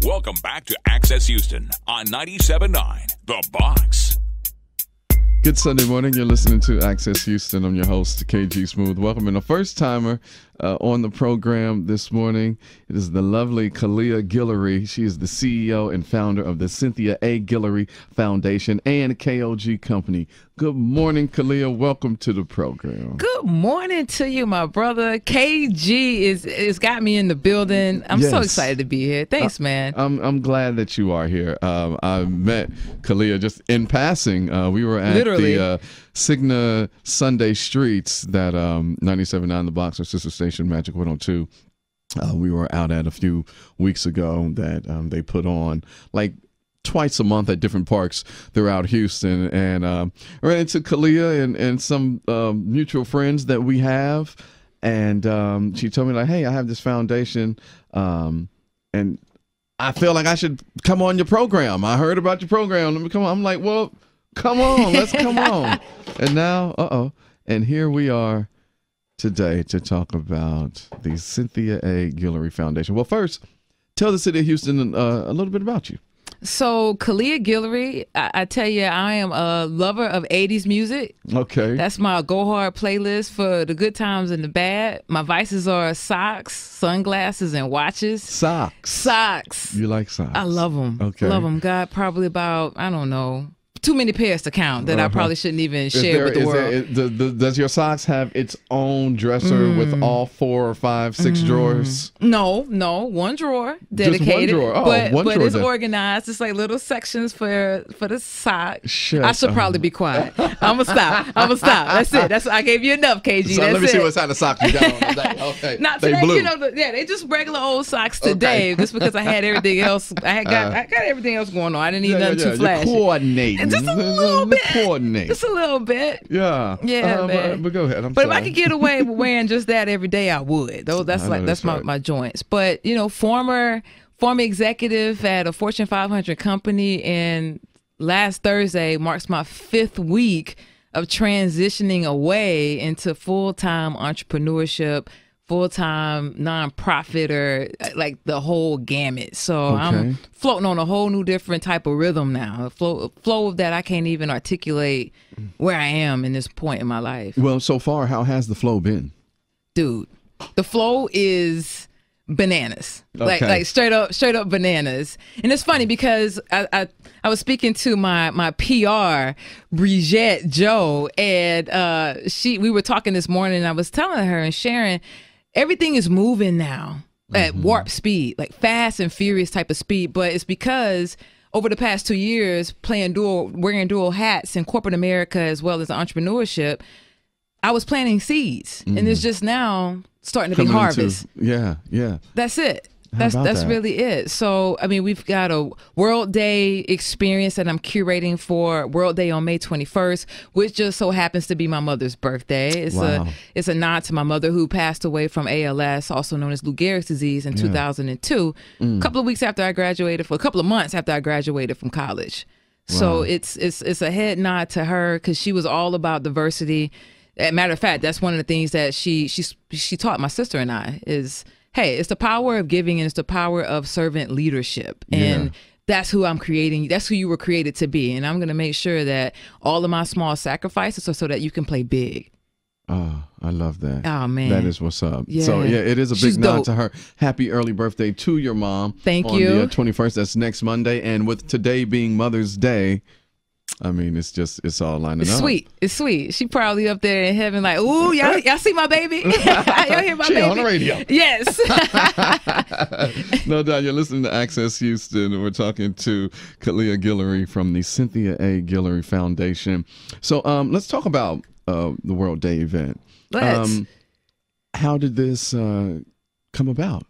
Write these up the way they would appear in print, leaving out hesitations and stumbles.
Welcome back to Access Houston on 97.9 The Box. Good Sunday morning. You're listening to Access Houston. I'm your host, KG Smooth. Welcome. And a first timer on the program this morning. It is the lovely Khaliah Guillory. She is the CEO and founder of the Cynthia A. Guillory Foundation and KOG Company. Good morning, Khaliah. Welcome to the program. Good morning to you, my brother. KG is got me in the building. I'm so excited to be here. Thanks, man. I'm glad that you are here. I met Khaliah just in passing. We were at the Cigna Sunday Streets that 97.9 The Box, or sister station, Magic 102. We were out at a few weeks ago that they put on like twice a month at different parks throughout Houston, and ran into Khaliah and some mutual friends that we have, and she told me, like, hey, I have this foundation, and I feel like I should come on your program. I heard about your program. Let me come on. I'm like, well, come on, let's come on. And now, and here we are today to talk about the Cynthia A. Guillory Foundation. Well, first, tell the city of Houston a little bit about you. So, Khaliah Guillory, I tell you, I am a lover of 80s music. Okay. That's my go hard playlist for the good times and the bad. My vices are socks, sunglasses, and watches. Socks. You like socks? I love them. Okay. Love them. Got probably about, I don't know, too many pairs to count that I probably shouldn't even share with the world. Does your socks have its own dresser with all 4 or 5, 6 drawers? No, one drawer dedicated. Just one drawer. Oh, but it's organized. It's like little sections for the sock. I should probably be quiet. I'm gonna stop. That's it. I gave you enough, KG. So let me see what kind of socks you got on today. Okay. Not today. Blue. They just regular old socks today, just because I had everything else. I got everything else going on. I didn't need nothing too flashy. Coordinating. Just a little bit. Coordinate. Just a little bit. Yeah. Yeah, man. But go ahead. But if I could get away with wearing just that every day, I would. That's my joints. But former executive at a Fortune 500 company, and last Thursday marks my 5th week of transitioning away into full-time entrepreneurship, full-time nonprofit, or like the whole gamut. So I'm floating on a whole new different type of rhythm now, a flow that I can't even articulate where I am in this point in my life. Well, so far, how has the flow been? Dude, the flow is bananas. Like straight up bananas. And it's funny because I was speaking to my PR, Brigitte Joe, and we were talking this morning, and I was telling her and sharing, everything is moving now at warp speed, like fast and furious type of speed. But it's because over the past 2 years, wearing dual hats in corporate America as well as entrepreneurship, I was planting seeds, and it's just now starting to be harvest. Yeah. That's it. That's really it. So, I mean, we've got a World Day experience that I'm curating for World Day on May 21st, which just so happens to be my mother's birthday. It's a nod to my mother, who passed away from ALS, also known as Lou Gehrig's disease, in 2002, a couple of months after I graduated from college. Wow. So it's a head nod to her, because she was all about diversity. As a matter of fact, that's one of the things that she taught my sister and I is, hey, it's the power of giving, and it's the power of servant leadership. And that's who I'm creating. That's who you were created to be. And I'm going to make sure that all of my small sacrifices are so that you can play big. Oh, I love that. Oh, man. That is what's up. Yeah. So, it is a big nod to her. Happy early birthday to your mom. Thank you. On the 21st. That's next Monday. And with today being Mother's Day, I mean, it's all lining up. It's sweet. She probably up there in heaven like, ooh, y'all see my baby? Y'all hear my baby? On the radio. Yes. No doubt. You're listening to Access Houston. We're talking to Khaliah Guillory from the Cynthia A. Guillory Foundation. So let's talk about the World Day event. How did this come about?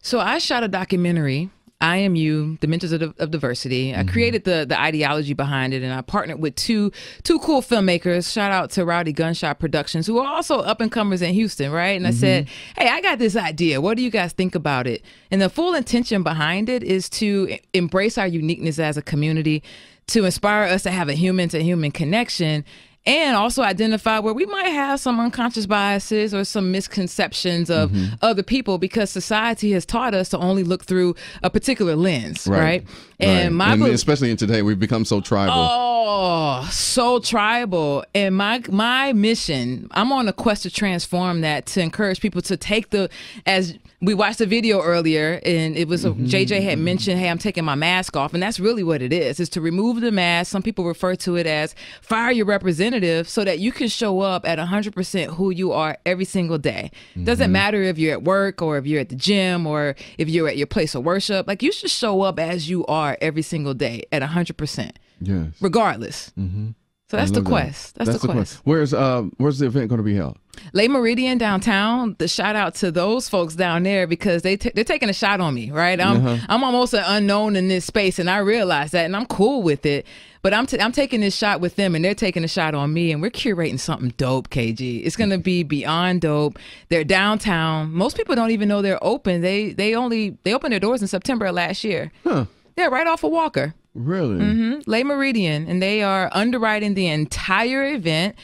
So I shot a documentary, I Am You, The Mentors of Diversity. I created the ideology behind it, and I partnered with two cool filmmakers. Shout out to Rowdy Gunshot Productions, who are also up-and-comers in Houston, right? And I said, hey, I got this idea. What do you guys think about it? And the full intention behind it is to embrace our uniqueness as a community, to inspire us to have a human-to-human connection, and also identify where we might have some unconscious biases or some misconceptions of other people, because society has taught us to only look through a particular lens, right? And especially in today, we've become so tribal. Oh, so tribal. And my mission, I'm on a quest to transform that, to encourage people to take as we watched the video earlier, and it was JJ had mentioned, hey, I'm taking my mask off. And that's really what it is to remove the mask. Some people refer to it as fire your representative, so that you can show up at 100% who you are every single day. Doesn't matter if you're at work or if you're at the gym or if you're at your place of worship. Like, you should show up as you are every single day at 100%. Yes. Regardless. So that's the quest. That's the quest. Where's the event going to be held? Le Meridian downtown. The shout out to those folks down there, because they're taking a shot on me, right? I'm almost an unknown in this space, and I realize that, and I'm cool with it. But I'm taking this shot with them, and they're taking a shot on me, and we're curating something dope, KG. It's gonna be beyond dope. They're downtown. Most people don't even know they're open. They opened their doors in September of last year. Huh. Yeah, right off of Walker. Really? Le Meridian, and they are underwriting the entire event,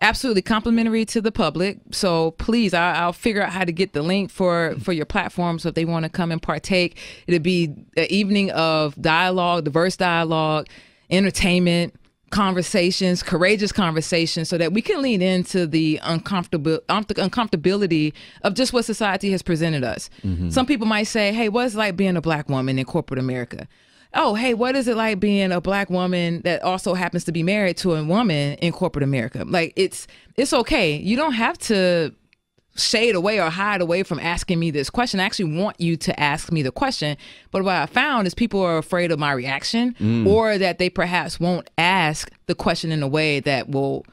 absolutely complimentary to the public. So please, I'll figure out how to get the link for your platform, so if they want to come and partake. It'll be an evening of dialogue, diverse dialogue, entertainment, conversations, courageous conversations, so that we can lean into the uncomfortability of just what society has presented us. Some people might say, hey, what's it like being a Black woman in corporate America? Oh, hey, what is it like being a Black woman that also happens to be married to a woman in corporate America? Like, it's okay. You don't have to shade away or hide away from asking me this question. I actually want you to ask me the question. But what I found is people are afraid of my reaction, or that they perhaps won't ask the question in a way that will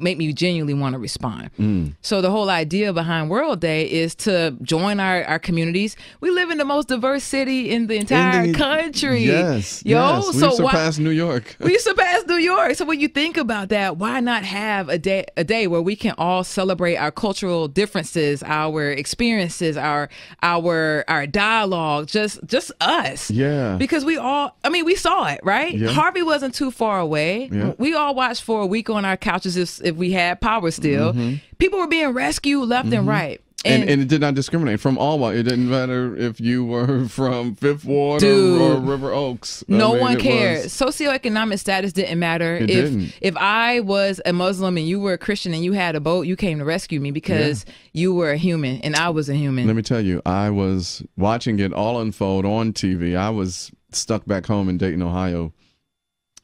make me genuinely want to respond. So the whole idea behind World Day is to join our communities. We live in the most diverse city in the entire country. Yes. So we surpassed New York. We surpassed New York. So when you think about that, why not have a day where we can all celebrate our cultural differences, our experiences, our dialogue, just us. Yeah. Because we saw it, right? Yeah. Harvey wasn't too far away. Yeah. We all watched for a week on our couches if we had power still. People were being rescued left and right. And it did not discriminate from all. It didn't matter if you were from Fifth Ward or River Oaks. No one cared. Socioeconomic status didn't matter. If I was a Muslim and you were a Christian and you had a boat, you came to rescue me because you were a human and I was a human. Let me tell you, I was watching it all unfold on TV. I was stuck back home in Dayton, Ohio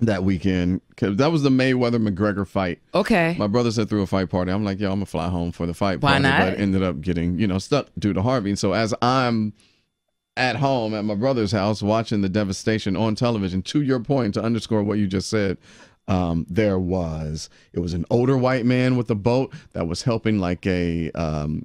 that weekend, because that was the Mayweather-McGregor fight. Okay. My brother said threw a fight party. I'm like, yo, I'm gonna fly home for the fight party. Why not? But ended up getting, stuck due to Harvey. And so as I'm at home at my brother's house watching the devastation on television, to your point, to underscore what you just said, it was an older white man with a boat that was helping like a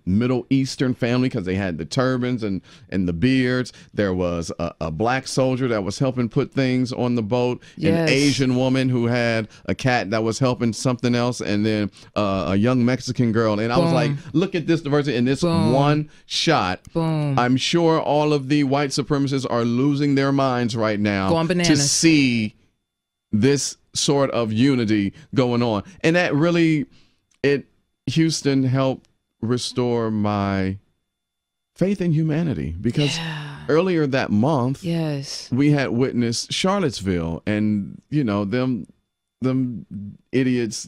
Middle Eastern family, because they had the turbans and the beards. There was a Black soldier that was helping put things on the boat. An Asian woman who had a cat that was helping something else, and then a young Mexican girl. And I was like, look at this diversity in this one shot. I'm sure all of the white supremacists are losing their minds right now to see this sort of unity going on. And that really, Houston helped restore my faith in humanity, because earlier that month, we had witnessed Charlottesville and, them idiots,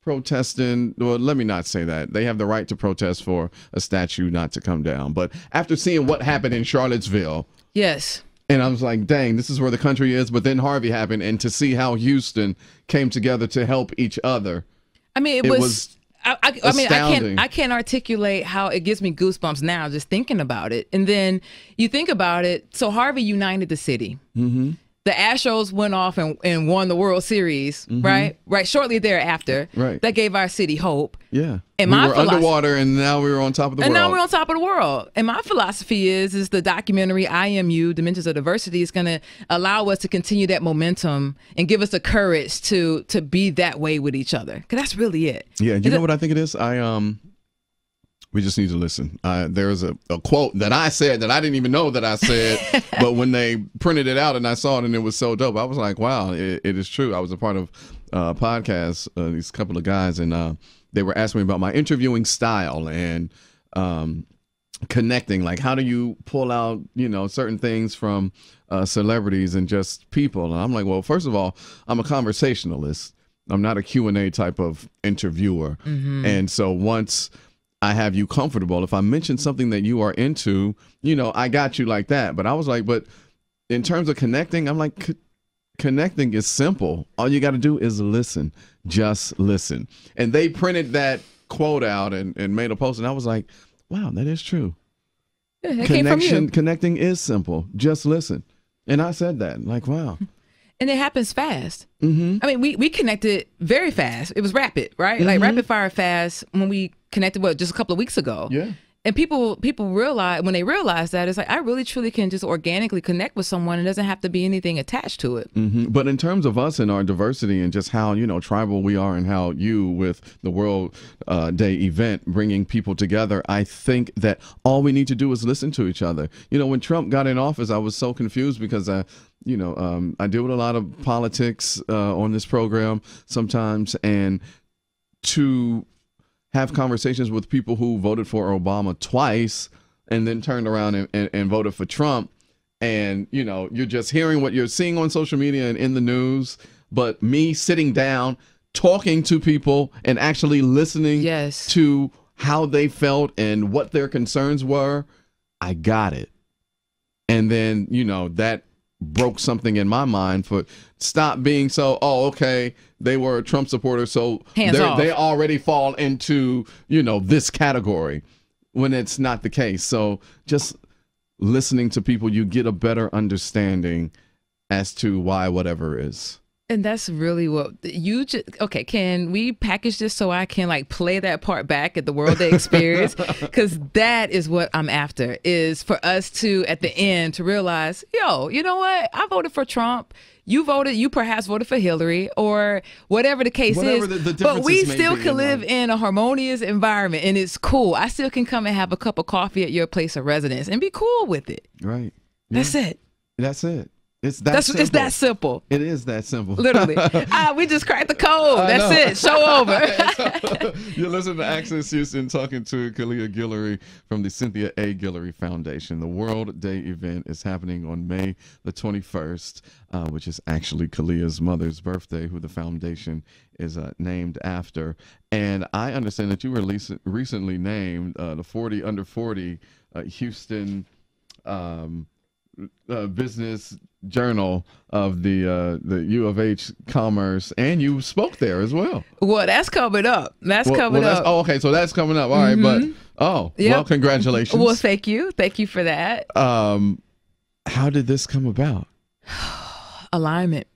protesting. Well, let me not say that. They have the right to protest for a statue not to come down. But after seeing what happened in Charlottesville, and I was like, dang, this is where the country is. But then Harvey happened, and to see how Houston came together to help each other. I mean, it was I can't articulate how it gives me goosebumps now just thinking about it. And then you think about it. So Harvey united the city. The Astros went off and won the World Series, right? Shortly thereafter. That gave our city hope. Yeah. And we were underwater, and now we were on top of the world. And now we're on top of the world. And my philosophy is the documentary I Am You, Dimensions of Diversity, is going to allow us to continue that momentum and give us the courage to be that way with each other. Because that's really it. Yeah. You know what I think it is? We just need to listen. There's a quote that I said that I didn't even know that I said, but when they printed it out and I saw it and it was so dope, I was like, wow, it is true. I was a part of podcast, these couple of guys, and they were asking me about my interviewing style and connecting. Like, how do you pull out, certain things from celebrities and just people? And I'm like, well, first of all, I'm a conversationalist. I'm not a Q&A type of interviewer. Mm-hmm. And so once I have you comfortable, if I mention something that you are into, I got you like that. But I was like, but in terms of connecting, I'm like, connecting is simple. All you got to do is listen. Just listen. And they printed that quote out and made a post. And I was like, wow, that is true. Yeah, that came from you. Connecting is simple. Just listen. And I said that. Like, wow. And it happens fast. Mm-hmm. I mean, we connected very fast. It was rapid, right? Mm-hmm. Like rapid fire fast when we connected, just a couple of weeks ago. Yeah. And people realize, when they realize that, it's like, I really truly can just organically connect with someone. It doesn't have to be anything attached to it. Mm-hmm. But in terms of us and our diversity and just how, tribal we are, and how you with the World Day event bringing people together, I think that all we need to do is listen to each other. When Trump got in office, I was so confused because I deal with a lot of politics on this program sometimes, and to have conversations with people who voted for Obama twice and then turned around and voted for Trump. And, you're just hearing what you're seeing on social media and in the news. But me sitting down, talking to people and actually listening to how they felt and what their concerns were, I got it. And then, that broke something in my mind for stop being so, okay, they were a Trump supporter, so they already fall into, this category, when it's not the case. So just listening to people, you get a better understanding as to why whatever is. And that's really what you just, okay, can we package this so I can play that part back at the World Day experience? Because that is what I'm after, is for us to, at the end, to realize, you know what? I voted for Trump. You perhaps voted for Hillary, or whatever the case is. But we still can live in a harmonious environment, and it's cool. I still can come and have a cup of coffee at your place of residence and be cool with it. Right. Yeah. That's it. That's it. It's that simple. It's that simple. It is that simple. Literally. We just cracked the code. That's it. Show over. You're listening to Access Houston, talking to Khaliah Guillory from the Cynthia A. Guillory Foundation. The World Day event is happening on May the 21st, which is actually Khaliah's mother's birthday, who the foundation is named after. And I understand that you were recently named the under 40 Houston business journal of the U of H Commerce, and you spoke there as well. Well, that's coming up. Coming up. Oh, okay, so that's coming up. All right, but well, congratulations. Well, thank you for that. How did this come about? Alignment,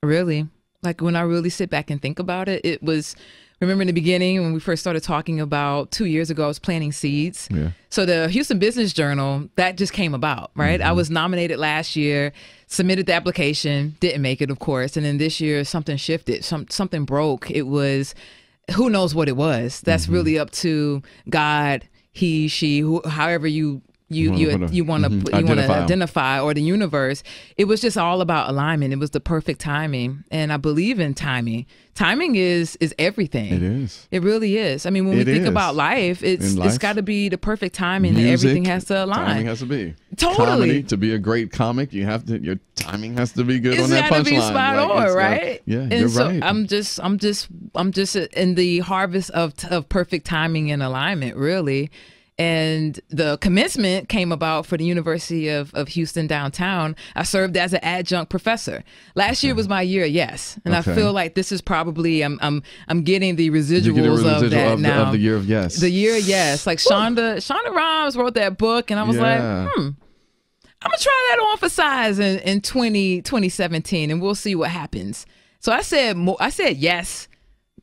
really. Like, when I really sit back and think about it, it was. Remember in the beginning when we first started talking about 2 years ago, I was planting seeds. Yeah. So the Houston Business Journal, that just came about, right? Mm-hmm. I was nominated last year, submitted the application, didn't make it, of course. And then this year, something shifted, something broke. It was, who knows what it was? That's really up to God, he, she, however you want to identify, or the universe. It was just all about alignment. It was the perfect timing, and I believe in timing. Timing is everything. It is. It really is. I mean, when we think about life, it's got to be the perfect timing. Music, and everything has to align. Timing has to be totally. Comedy, to be a great comic, your timing has to be good on that punchline. It's got to be spot on, right? You're right. I'm just in the harvest of perfect timing and alignment, really. And the commencement came about for the University of Houston downtown. I served as an adjunct professor. Last year was my year, yes. And I feel like this is probably, I'm getting the residuals of that now. Of the year of yes. The year, yes. Like Shonda Rhimes wrote that book, and I was like, I'm going to try that on for size in 2017, and we'll see what happens. So I said yes,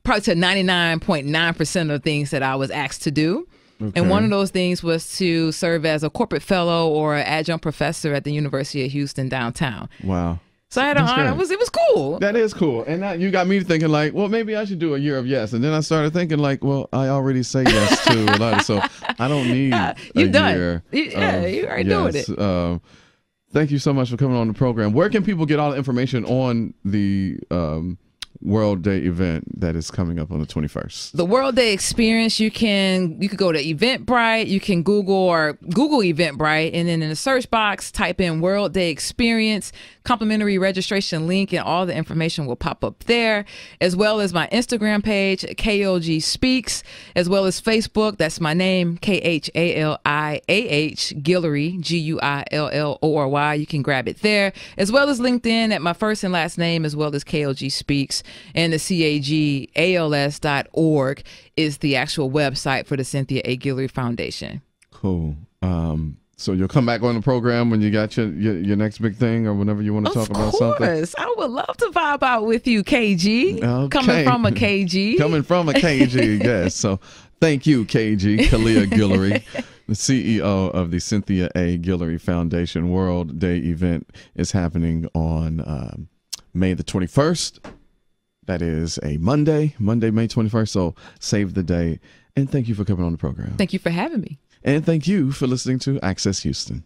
probably to 99.9% of things that I was asked to do. Okay. And one of those things was to serve as a corporate fellow or an adjunct professor at the University of Houston downtown. Wow. So I had an honor. It was cool. That is cool. And you got me thinking like, well, maybe I should do a year of yes. And then I started thinking like, well, I already say yes to a lot. So I don't need a year. You already doing it. Thank you so much for coming on the program. Where can people get all the information on the World Day event that is coming up on the 21st? The World Day experience, you could go to Eventbrite, you can Google Eventbrite, and then in the search box type in World Day experience, complimentary registration link, and all the information will pop up there, as well as my Instagram page, KOG Speaks, as well as Facebook. That's my name, KHALIAH Guillory, GUILLORY. You can grab it there, as well as LinkedIn at my first and last name, as well as KOG Speaks. And the CAGALS.org is the actual website for the Cynthia A. Guillory Foundation. Cool. So you'll come back on the program when you got your next big thing, or whenever you want to talk about something? Of course. I would love to vibe out with you, KG. Okay. Coming from a KG. Coming from a KG, yes. So thank you, KG, Khaliah Guillory, the CEO of the Cynthia A. Guillory Foundation. World Day event is happening on May the 21st. That is a Monday, May 21st. So save the day. And thank you for coming on the program. Thank you for having me. And thank you for listening to Access Houston.